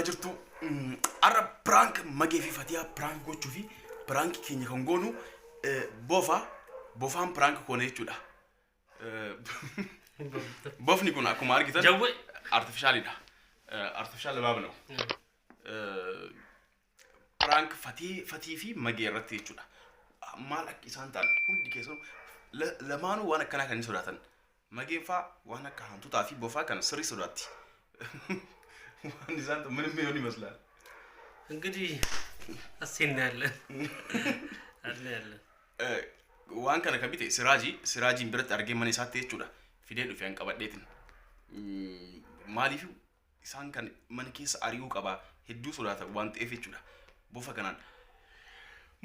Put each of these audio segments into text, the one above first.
jirtu arra prank magee fi fatiyaa prank gochuu fi prank keenya kan goonu bofaan prank koone jechuudha. Bofni kun akkuma argitan artificialidha. Artificial baabno. Prank fatii fi magee irratti jechuudha. Maal akka isaan ta'an hundi keessoo lamaanuu waan akkanaa kan sodaatan. Mageen faa waan akka hantuutaa fi bofaa kan sirrii sodaatti. waan isaan ta'an ምንም ይሆን ይመስላል እንግዲህ አስይናለን አለን waan kana kan bite siraajiin biratti argee mana isaatti jechuudha fidee dhufe an qabadheetin maaliif isaan kan mana keessa ari'uu qaba hedduu sodaata waan ta'eef jechuudha bofa kanaan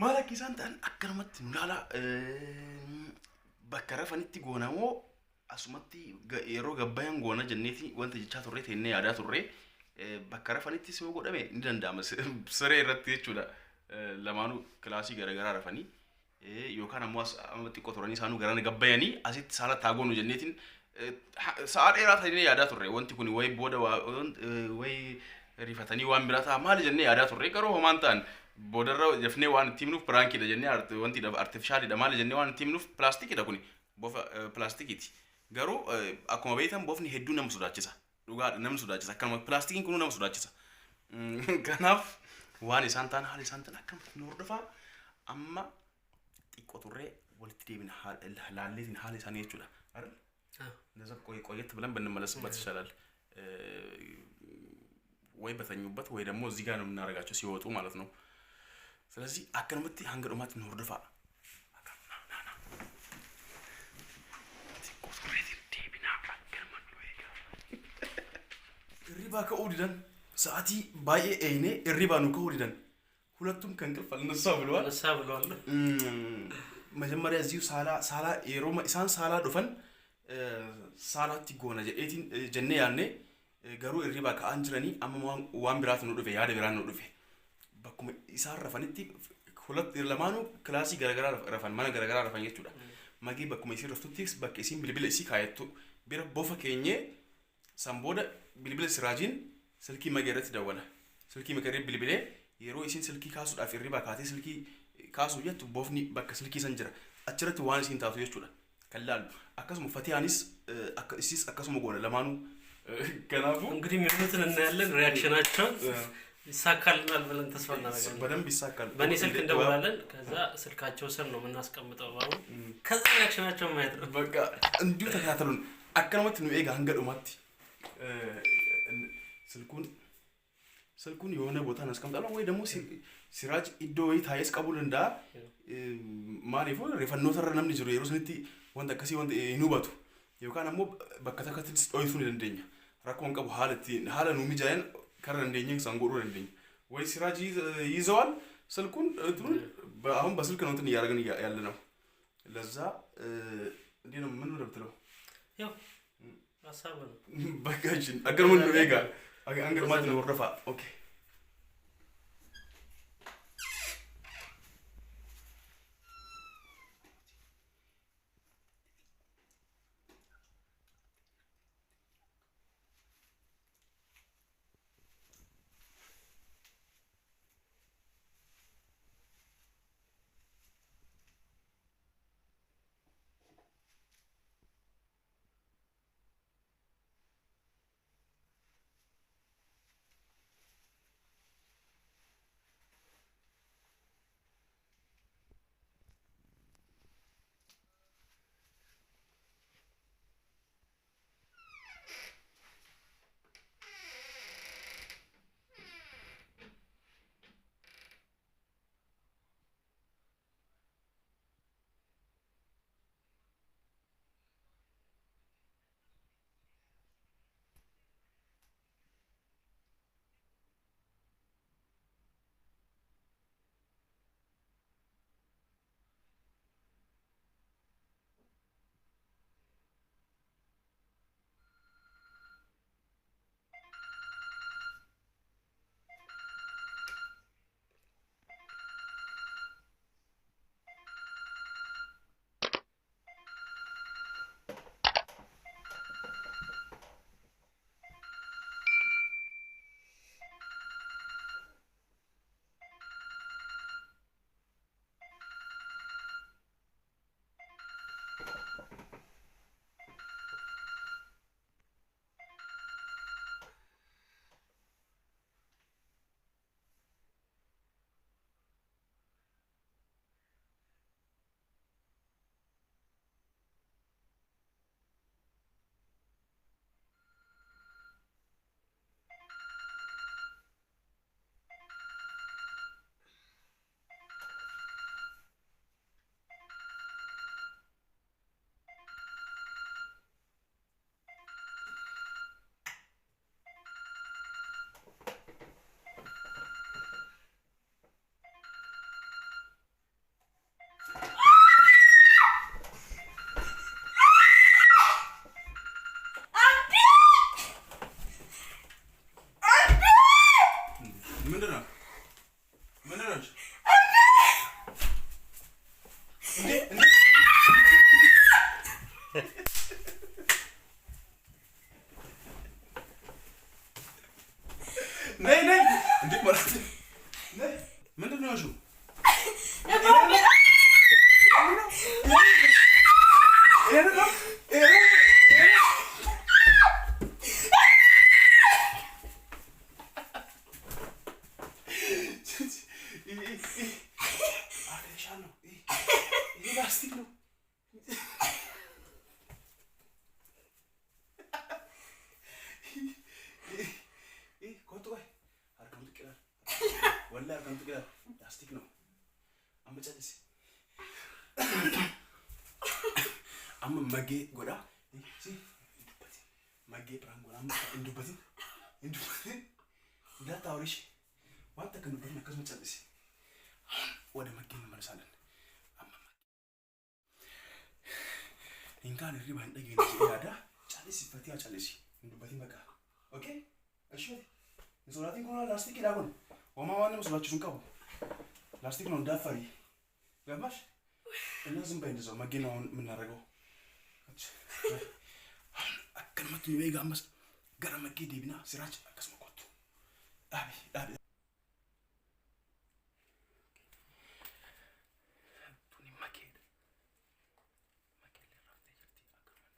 maal akka isaan ta'an akkanumatti nu laala bakka rafanitti goonamoo asumatti yeroo gabbayan goona jenneeti wanta jechaa turre teennee yaadaa turre bakka rafanitti soo godhame ni danda'ama siree irratti jechuudha lamaanuu kilaasii garagaraa rafanii yookaan ammoo amatti qotoranii isaanuu garana gabbayanii asitti saala taagoonu jenneetiin sa'a dheeraa ta'ee yaadaa turre wanti kun way booda way rifatanii waan biraa ta'a maali jennee yaadaa turre garuu homaan ta'an boodarra jafnee waan itti himnuuf piraankiidha jennee wanti artifishaalidha maali jennee waan itti himnuuf pilaastikiidha kuni bofa pilaastikiiti garuu akkuma beektan bofni hedduu nama sodaachisa dhugaadha nama sodaachisa akkanuma pilaastikiin kun nama sodaachisa kanaaf waan isaan ta'an haala isaan ta'an akkanumatti nu hordofaa amma xiqqoo turree walitti deebina laalleetiin haala isaanii jechuudha አይደል እንደዛ ቆየት ብለን ብንመለስበት ይሻላል ወይ በተኙበት ወይ ደግሞ እዚህ ጋር ነው የምናረጋቸው ሲወጡ ማለት ነው ስለዚህ አከነምት አንገዶማት ነው ወርደፋ ሪባ ከኡዲደን ሰዓቲ ባዬ አይኔ ሪባ ነው ከኡዲደን ሁለቱም ከንቅልፍ አልነሳ ብለዋል መጀመሪያ እዚሁ ሳላ የሮማ ኢሳን ሳላ ዱፈን ሳላቲ ጎና ጀኤቲን ጀነ ያኔ ገሩ ሪባ ከአንጅረኒ አመማን ዋን ብራት ነው ዱፈ ያደ ብራት ነው ዱፈ በኩመ ኢሳን ረፈንቲ ሁለት ለማኑ ክላሲ ገረገራ ረፈን ማን ገረገራ ረፈን ይችላል ማጊ በኩመ ኢሲ ረፍቱቲክስ በከሲም ብልብል ኢሲ ካየቱ ቢረ ቦፈ ከኘ ሰምቦደ ብልብል ስራጂን ስልኪ መገረት ደወለ ስልኪ መገረት ብልብሌ yeroo isin silkii kaasuudhaaf irriba kaatee silkii kaasuu jettu bofni bakka silkii san jira achirratti waan isin taatu jechuudha kan laalu akkasuma fatiyaanis akkasuma goona lamaanuu kanaafu እንግዲህ የሚሉትን እናያለን ሪአክሽናቸውን ይሳካልናል ብለን ተስፋ እናደርጋለን በደንብ ይሳካል በእኔ ስልክ እንደውላለን ከዛ ስልካቸው ስር ነው የምናስቀምጠው ባው ከዛ ሪአክሽናቸው ማየት ነው በቃ እንዲሁ ተከታተሉን አከነመት ነው ኤጋ አንገዶማት ስልኩን የሆነ ቦታ እናስቀምጣለን ወይ ደግሞ ሲራጅ ኢዶይ ታይስ ቀቡል እንዳ ማሪፎ ሪፈኖ ተረነም ሊዝሩ የሩስንቲ ወንተ ከሲ ወንተ ይኑባቱ ይውካናሞ በከተከትስ ኦይሱን እንደኛ ራኮን ቀቡ ሐለ ነው ሚጃን ከረን እንደኛ ሳንጎሩ እንደኛ ወይ ሲራጅ ይዘዋል ስልኩን እንትኑ አሁን በስልክ ነው እንትን ያረጋን ያለ ነው ለዛ እንዴ ነው ምን ነው ብትለው ያው ሐሳብ ነው በቃችን አገርምን ነው ኤጋ አንገር ማለት ነው ወርደፋ ኦኬ amma magee godha si indubbati magee prank godha amma indubbati data warish wanta kan dubban akkasuma callisi wada magee nama salan amma inkaan riba hin dhageenya yaada callisi fatiya callisi indubbati maga okay ashwadi nisolatin kuna lastik ida kun wama wanne musulachu sun kabu lastik non dafari gamash لازم بين زمان ماجينا من الرجو أكل ما تبي يجي عمس قرر ما كيدي بنا سراج كسم قط أبي بني ما كيد اللي رافض يجتي أكل من هيك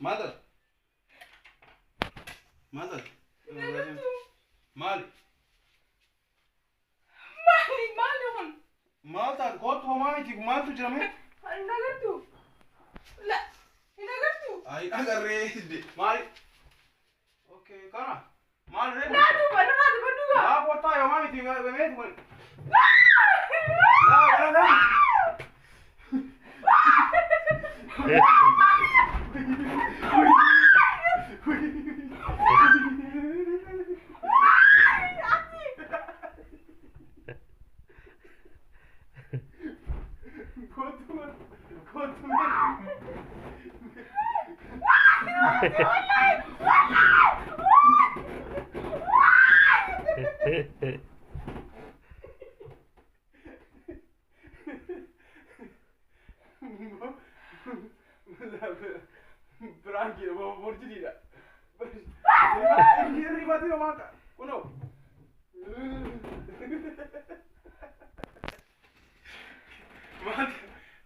ماذا؟ مال مال تقول وما يجيك مال تجرمه؟ نقدر لا نقدر Ay agarre mali. Okay, kana. Mali re. Nadu baduga. Ya kota yo mami tinga beme tu. La. Branchi, mortidina. Arrivati la manca. Uno.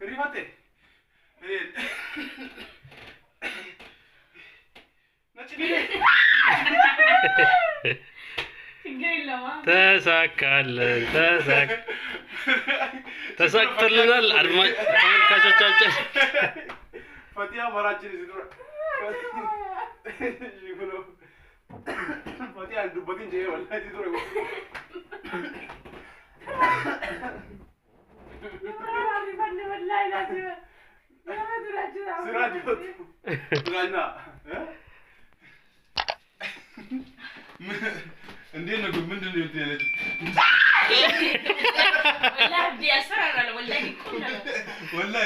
Arrivate. ተሳክቶልናል። አድማጭ ተመልካቾቻችን ፈቲያ ማራችን ዝዱራ ፈቲያ ዱበቲን ጀ ወላሂ ዝዱራ ስራና እንዴት ነው ግን ምንድን ነው የምትያለች? ወላሂ ቢያስፈራራል ወላሂ ወላሂ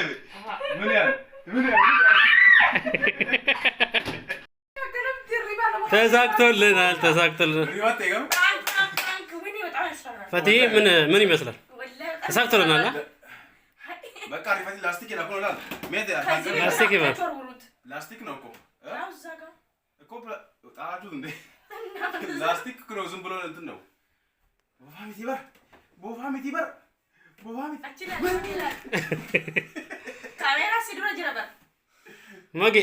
ምን ያህል ተሳክቶልናል። ፈቲ ምን ይመስላል? ተሳክቶልናል። በቃ ሪፈቲ ላስቲክ ይላል ሜት ላስቲክ ይባል ላስቲክ ነው እኮ ጣላችሁት እንዴ? ላስቲክ ነው ዝም ብሎ እንትን ነው። ቦፋሚት ይበር ካሜራ ሲድሮ ጅረባ ማጌ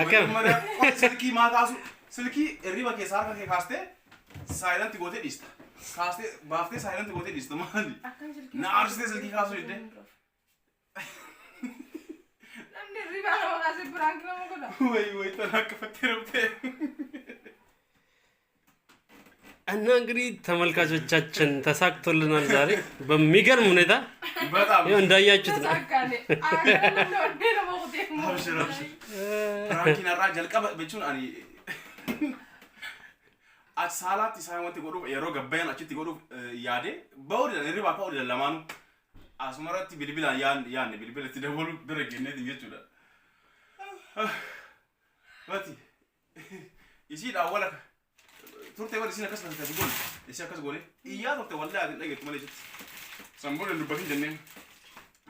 አከም ስልኪ ማታሱ ስልኪ ሪባ ከሳርካ ከካስቴ ሳይለንት ጎቴ ዲስታ ካስቴ ባፍቴ ሳይለንት ጎቴ ዲስታ ማንዲ ናርስቴ ስልኪ ካሱ ይደ ለምን ሪባ ነው ካሴ ብራንክ ነው ማለት ወይ ተናከፈተረብቴ እና እንግዲህ ተመልካቾቻችን ተሳክቶልናል ዛሬ በሚገርም ሁኔታ በጣም ይሄ እንዳያችሁት ነው። ራኪና ራጀል ቀበ በቹን አኒ አሳላት ሳይወንት ጎዱ የሮ ገበያን አቺት ጎዱ ያዴ በወደ ሪባ ካውደ ለማኑ አስመራት ቢልቢላ ያን ቢልቢላ ትደወሉ ብረግነት ይችላል ባቲ ይሲዳ ወላ turte wala sina kasna ta gol isa kas gole iya turte wala adin dage tumale jit sambol ndu bakin jenne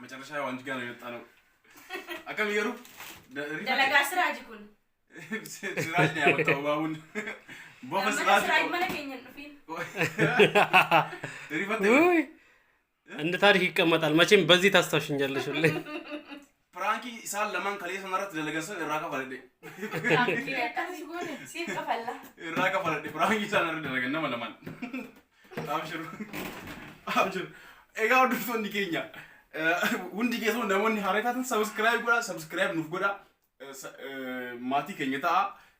macarasha wanji gana yetta no akam yeru dalaga siraj kun siraj ne yato babun bofa siraj mana kenyen fin rifate ወይ እንደ ታሪክ ይቀመጣል። መቼም በዚህ ታስታውሽኛለሽ ሁሌ ፍራንኪ ሳል ለማን ከሌ ሰመራት ደለገሰ ራካ ፈለደ ራካ ፈለደ ፍራንኪ ሳል ደለገና ማለማን አብሽሩ ኤጋ ወድቶ እንዲገኛ ሁንዲ ጌሶ ነሞኒ ሀረካትን ሰብስክራይብ ኑፍ ጎዳ ማቲ ከኝታ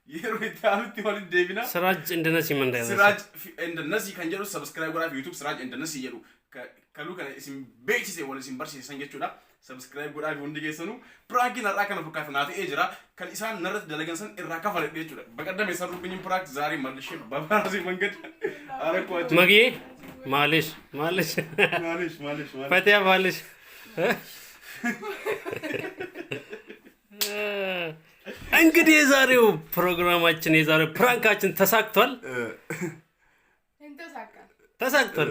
የሮይታውት ይወል ዴቪና ስራጅ እንደነሲ መንዳይ ስራጅ እንደነሲ ከንጀሩ ሰብስክራይብ ጎዳ ዩቲዩብ ስራጅ እንደነሲ ይየሩ ከሉ ከሲም ቤቺ ወለ ሲም በርሲ ሰንገቹዳ subscribe godha hundi geessanu prank narra kana fakkaata naati ejira kan isaan narratti dalagansan irraa kafaladhe jechuudha baqaddame sarruubinyin prank zaari mallishe babaasi mangad arakwaatu magi ማለሽ ፈቲያ ማለሽ እንግዲህ የዛሬው ፕሮግራማችን የዛሬው ፕራንካችን ተሳክቷል። ተሳክቷል።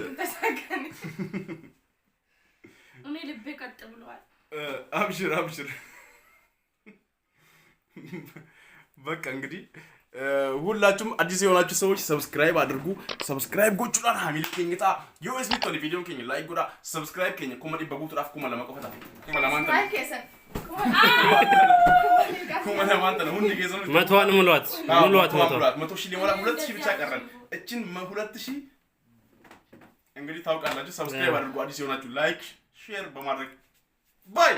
እኔ ልቤ ቀጥ ብሏል። አብሽር በቃ እንግዲህ ሁላችሁም አዲስ የሆናችሁ ሰዎች ሰብስክራይብ አድርጉ። ሰብስክራይብ ጎቹላን ሀሚል ከኝታ ዩኤስቢ ቶኒ ቪዲዮ ከኝ ላይክ ጎዳ ሰብስክራይብ ከኝ ኮሜዲ በጉትራፍ ኩማ ለማቆፈታ ኩማ ለማንተ ኩማ ለማንተ ነው ሁንዲ ገዘኑ መቶዋን ሙሏት 100 ሺህ ሊሞላ 2000 ብቻ ቀረን። እቺን 2000 እንግዲህ ታውቃላችሁ። ሰብስክራይብ አድርጉ አዲስ የሆናችሁ ላይክ ሼር በማድረግ ባይ